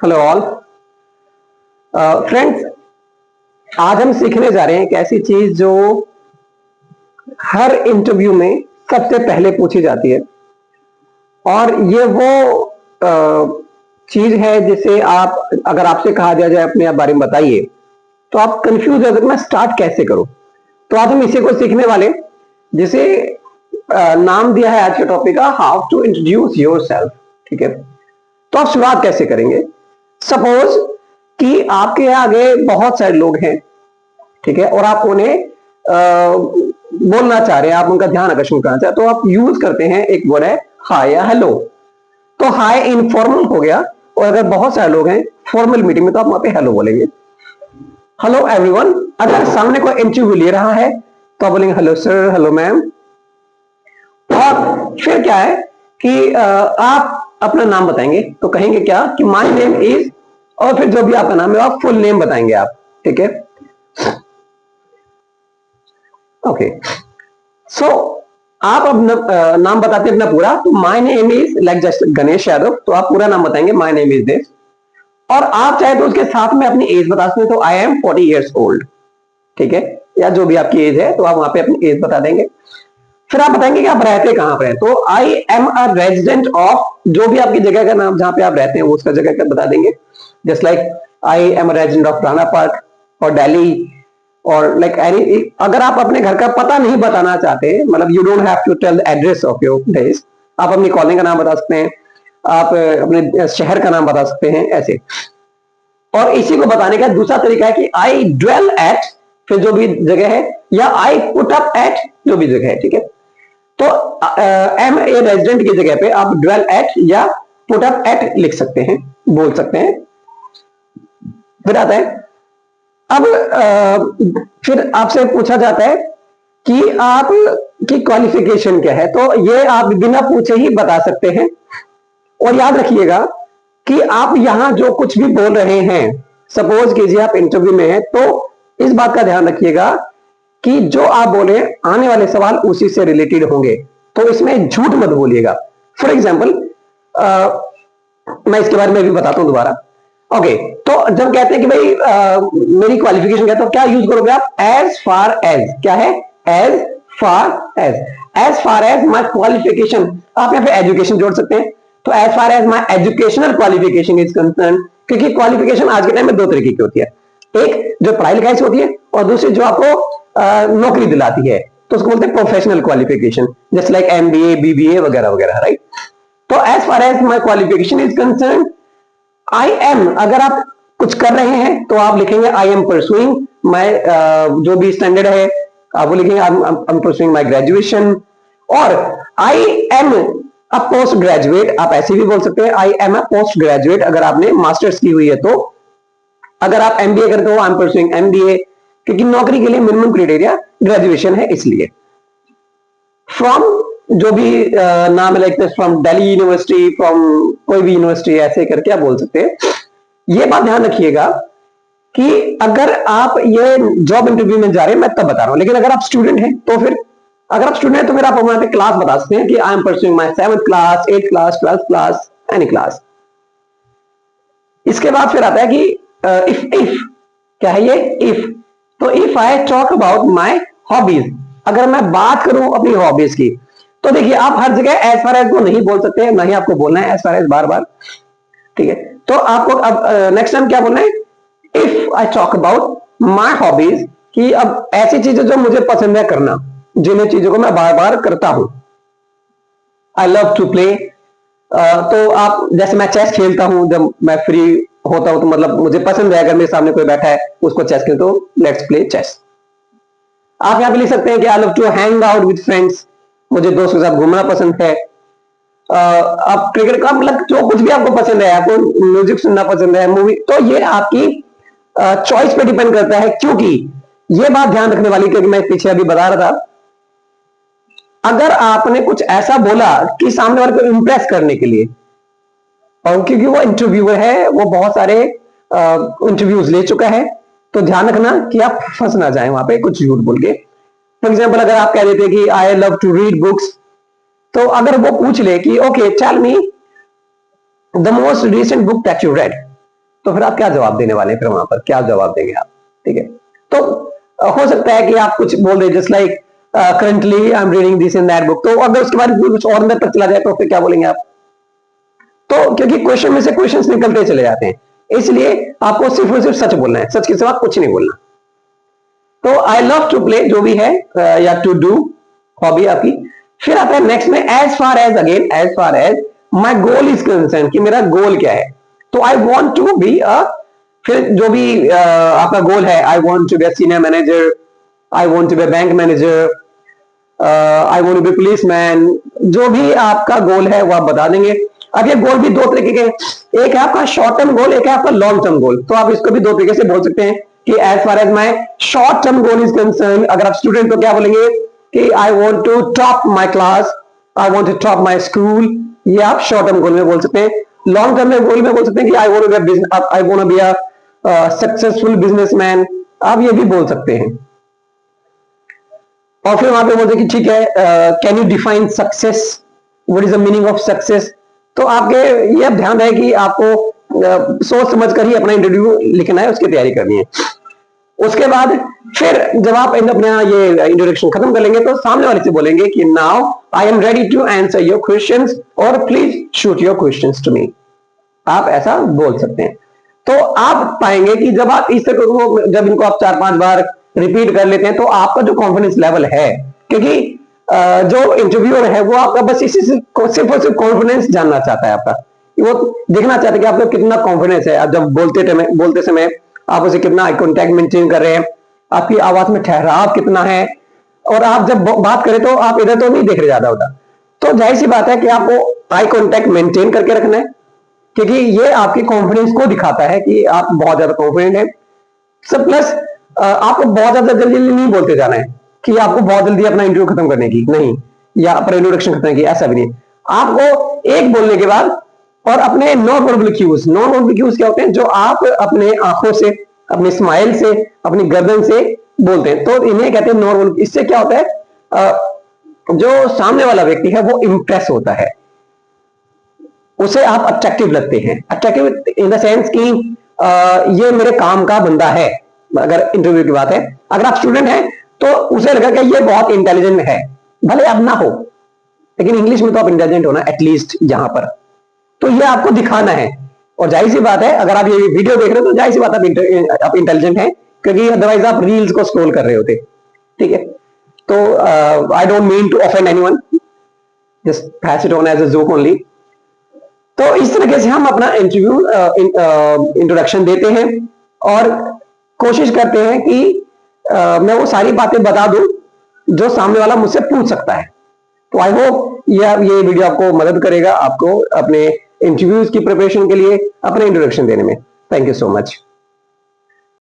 Hello all friends, आज हम सीखने जा रहे हैं एक ऐसी चीज जो हर इंटरव्यू में सबसे पहले पूछी जाती है। और ये वो चीज है जिसे आप, अगर आपसे कहा जाए अपने बारे में बताइए, तो आप कंफ्यूज हो सकते मैं स्टार्ट कैसे करूं। तो आज हम इसी को सीखने वाले, जिसे नाम दिया है आज के टॉपिक का, हाउ टू इंट्रोड्यूस योरसेल्फ। ठीक है, तो आप शुरुआत कैसे करेंगे? सपोज कि आपके आगे बहुत सारे लोग हैं, ठीक है, और आप उन्हें बोलना चाह रहे हैं, आप उनका ध्यान आकर्षण करना चाहते हैं, तो आप यूज करते हैं एक वर्ड है हाय या हेलो। तो हाय इनफॉर्मल हो गया, और अगर बहुत सारे लोग हैं फॉर्मल मीटिंग में तो आप वहां पे हेलो बोलेंगे, हेलो एवरीवन। अगर सामने कोई इंटरव्यू ले रहा है तो आप बोलेंगे हेलो सर, हेलो मैम। और फिर क्या है कि आप अपना नाम बताएंगे, तो कहेंगे क्या कि माय नेम इज, और फिर जो भी आपका नाम है आप फुल नेम बताएंगे आप। ठीक है, ओके। सो आप अपना नाम बताते हैं अपना पूरा, तो my name is like just Ganesh Yadav, तो आप पूरा नाम बताएंगे माय नेम इज दिस। और आप चाहे तो उसके साथ में अपनी एज बता सकते हैं, तो आई एम 40 years old। ठीक है, या जो भी आपकी एज है तो आप वहां पे अपनी एज बता देंगे। फिर आप बताएंगे कि आप रहते कहां पर हैं, तो आई एम अ रेजिडेंट ऑफ, जो भी आपकी जगह का नाम जहां पे आप रहते हैं वो उसका जगह का बता देंगे। Just like I am a resident of Rana park और दिल्ली, और लाइक एनी। अगर आप अपने घर का पता नहीं बताना चाहते, मतलब you don't have to tell the address of your place, आप अपनी कॉलोनी का नाम बता सकते हैं, आप अपने शहर का नाम बता सकते हैं, ऐसे। और इसी को बताने का दूसरा तरीका है कि आई ड्वेल एट, फिर जो भी जगह है, या आई पुट अप एट, जो भी जगह है। ठीक है, तो एम ए रेजिडेंट की जगह पे आप ड्वेल एट या पुट अप एट लिख सकते हैं, बोल सकते हैं। फिर आता है, अब फिर आपसे पूछा जाता है कि आप की क्वालिफिकेशन क्या है, तो ये आप बिना पूछे ही बता सकते हैं। और याद रखिएगा कि आप यहां जो कुछ भी बोल रहे हैं, सपोज कीजिए आप इंटरव्यू में हैं, तो इस बात का ध्यान रखिएगा कि जो आप बोले आने वाले सवाल उसी से रिलेटेड होंगे, तो इसमें झूठ मत बोलिएगा। फॉर एग्जाम्पल, मैं इसके बारे में भी बताता हूं दोबारा। ओके, तो जब कहते हैं कि भाई मेरी क्वालिफिकेशन क्या है, तो क्या यूज करोगे आप? एज फार एज, क्या है? As far as my qualification. आप यहाँ पे एजुकेशन जोड़ सकते हैं, तो as far as my educational qualification is concern, क्योंकि क्वालिफिकेशन आज के टाइम में दो तरीके की होती है, एक जो पढ़ाई लिखाई से होती है, और दूसरी जो आपको नौकरी दिलाती है, तो उसको बोलते हैं professional qualification, just like MBA, BBA वगैरह वगैरह, राइट। तो as far as my qualification is concern, I am, अगर आप कुछ कर रहे हैं तो आप लिखेंगे आई एम परसुइंग माई, जो भी स्टैंडर्ड है आप वो लिखेंगे I am pursuing my graduation. और I am a post graduate, आप ऐसे भी बोल सकते हैं I am a post graduate, अगर आपने मास्टर्स की हुई है तो। अगर आप एमबीए करते हो आई एम परसुइंग एमबीए, क्योंकि नौकरी के लिए मिनिमम क्राइटेरिया ग्रेजुएशन है, इसलिए। फ्रॉम, जो भी नाम है, like from Delhi university, from कोई भी यूनिवर्सिटी, ऐसे करके आप बोल सकते हैं। ये बात ध्यान रखिएगा कि अगर आप ये जॉब इंटरव्यू में जा रहे हैं, मैं तब बता रहा हूं, लेकिन अगर आप स्टूडेंट हैं तो फिर, अगर आप स्टूडेंट हैं तो फिर आप वहां पे क्लास बता सकते हैं कि आई am pursuing my 7th class, 8th class, 12th class, any class. इसके बाद फिर आता है कि इफ क्या है ये? इफ, तो if I talk about my hobbies, अगर मैं बात करूं अपनी हॉबीज की, तो देखिए आप हर जगह एज फार एज को नहीं बोल सकते, नहीं आपको बोलना है एज फार एज बार बार। ठीक है, तो आपको अब नेक्स्ट टाइम क्या बोलना है? If I talk about my hobbies, कि अब ऐसी चीजें जो मुझे पसंद है करना, जिन चीजों को मैं बार बार करता हूं। आई लव टू प्ले, तो आप, जैसे मैं चेस खेलता हूं जब मैं फ्री होता हूं, तो मतलब मुझे पसंद है, अगर मेरे सामने कोई बैठा है उसको चेस खेल, तो लेट्स प्ले चेस। आप यहां पे लिख सकते हैं कि I love to hang out with friends, मुझे दोस्तों के साथ घूमना पसंद है। आप क्रिकेट का, मतलब जो कुछ भी आपको पसंद है, आपको म्यूजिक सुनना पसंद है, मूवी, तो ये आपकी चॉइस पे डिपेंड करता है। क्योंकि ये बात ध्यान रखने वाली, क्योंकि मैं पीछे अभी बता रहा था, अगर आपने कुछ ऐसा बोला कि सामने वाले को इंप्रेस करने के लिए, और क्योंकि वो इंटरव्यूअर है, वो बहुत सारे इंटरव्यूज ले चुका है, तो ध्यान रखना कि आप फंस ना जाए वहां पे कुछ झूठ बोल के। फॉर एग्जाम्पल, अगर आप कह देते कि I love to read books, तो अगर वो पूछ ले कि okay tell me the most recent book that you read, तो फिर आप क्या जवाब देने वाले हैं, फिर वहां पर क्या जवाब देंगे आप? ठीक है, तो हो सकता है कि आप कुछ बोल दें just like currently I am reading this in that book, तो अगर उसके बाद कुछ और अंदर तक चला जाए तो फिर क्या बोलेंगे आप? तो क्योंकि क्वेश्चन में से क्वेश्चंस निकलते चले जाते हैं, इसलिए आपको सिर्फ और सिर्फ सच बोलना है, सच के सिवा कुछ नहीं बोलना। तो आई लव टू प्ले जो भी है या टू डू हॉबी आपकी। फिर आता है नेक्स्ट में as far as, again as far as my goal is concern, कि मेरा गोल क्या है। तो I want to be a, फिर जो भी आपका गोल है, I want to be a senior manager, I want to be a bank manager, I want to be policeman, जो भी आपका गोल है वो आप बता देंगे। अब ये गोल भी दो तरीके के, एक है आपका शॉर्ट टर्म गोल, एक है आपका लॉन्ग टर्म गोल। तो आप इसको भी दो तरीके से बोल सकते हैं कि as far as my short term goal is concern, अगर आप स्टूडेंट तो क्या बोलेंगे कि I want to top my class, I want to top my school, ये आप शॉर्ट टर्म गोल में बोल सकते हैं। लॉन्ग टर्म में गोल में बोल सकते हैं कि I want be a successful businessman, आप ये भी बोल सकते हैं। और फिर वहां पे बोलते हैं कि ठीक है, can you define success, what is the meaning of success. तो आपके ये अब ध्यान रहे कि आपको सोच समझ कर ही अपना इंटरव्यू लिखना है, उसकी तैयारी करनी है। उसके बाद फिर जब आप अपना ये इंट्रोडक्शन खत्म कर लेंगे तो सामने वाले से बोलेंगे कि now I am ready to answer your questions और please shoot your questions to me, आप ऐसा बोल सकते हैं। तो आप पाएंगे कि जब आप इस तरह जब इनको आप 4-5 बार रिपीट कर लेते हैं तो आपका जो कॉन्फिडेंस लेवल है, क्योंकि जो इंटरव्यूअर है वो आपका बस इसी से सिर्फ और सिर्फ कॉन्फिडेंस जानना चाहता है आपका, वो देखना चाहता है कि आपका कितना कॉन्फिडेंस है। आप जब बोलते समय आप उसे कितना आई कॉन्टैक्ट मेंटेन कर रहे हैं, आपकी आवाज में ठहराव कितना है, और आप जब बात करें तो आप इधर तो नहीं देख रहे ज्यादा होता। तो जाहिर सी बात है कि आपको आई कॉन्टैक्ट मेंटेन करके रखना है, क्योंकि ये आपके कॉन्फिडेंस को दिखाता है कि आप बहुत ज्यादा कॉन्फिडेंट हैं। सब प्लस आपको बहुत ज्यादा जल्दी नहीं बोलते जाना है कि आपको बहुत जल्दी अपना इंटरव्यू खत्म करने की नहीं, या अपना इंट्रोडक्शन खत्म की, ऐसा भी नहीं। आपको एक बोलने के बाद और अपने नॉन वर्बल क्यूज क्या होते हैं, जो आप अपने आंखों से, अपने स्माइल से, अपनी गर्दन से बोलते हैं, तो इन्हें कहते हैं नॉन वर्बल। इससे क्या होता है, जो सामने वाला व्यक्ति है वो इंप्रेस होता है, उसे आप अट्रैक्टिव लगते हैं। अट्रैक्टिव इन द सेंस कि ये मेरे काम का बंदा है, अगर इंटरव्यू की बात है। अगर आप स्टूडेंट हैं तो उसे लगा कि ये बहुत इंटेलिजेंट है, भले आप ना हो, लेकिन इंग्लिश में तो आप इंटेलिजेंट हो ना एटलीस्ट यहां पर, तो ये आपको दिखाना है। और जाहिर सी बात है अगर आप ये वीडियो देख रहे हो तो जाहिर सी बात आप इंटेलिजेंट हैं, क्योंकि अदरवाइज आप रील्स को स्क्रॉल कर रहे होते। ठीक है, तो I don't mean to offend anyone, just pass it on as a joke only. तो इस तरीके से हम अपना इंटरव्यू इंट्रोडक्शन देते हैं और कोशिश करते हैं कि मैं वो सारी बातें बता दूं जो सामने वाला मुझसे पूछ सकता है। तो आई होप ये वीडियो आपको मदद करेगा, आपको अपने इंटरव्यूज की प्रिपरेशन के लिए, अपने इंट्रोडक्शन देने में। Thank you so much.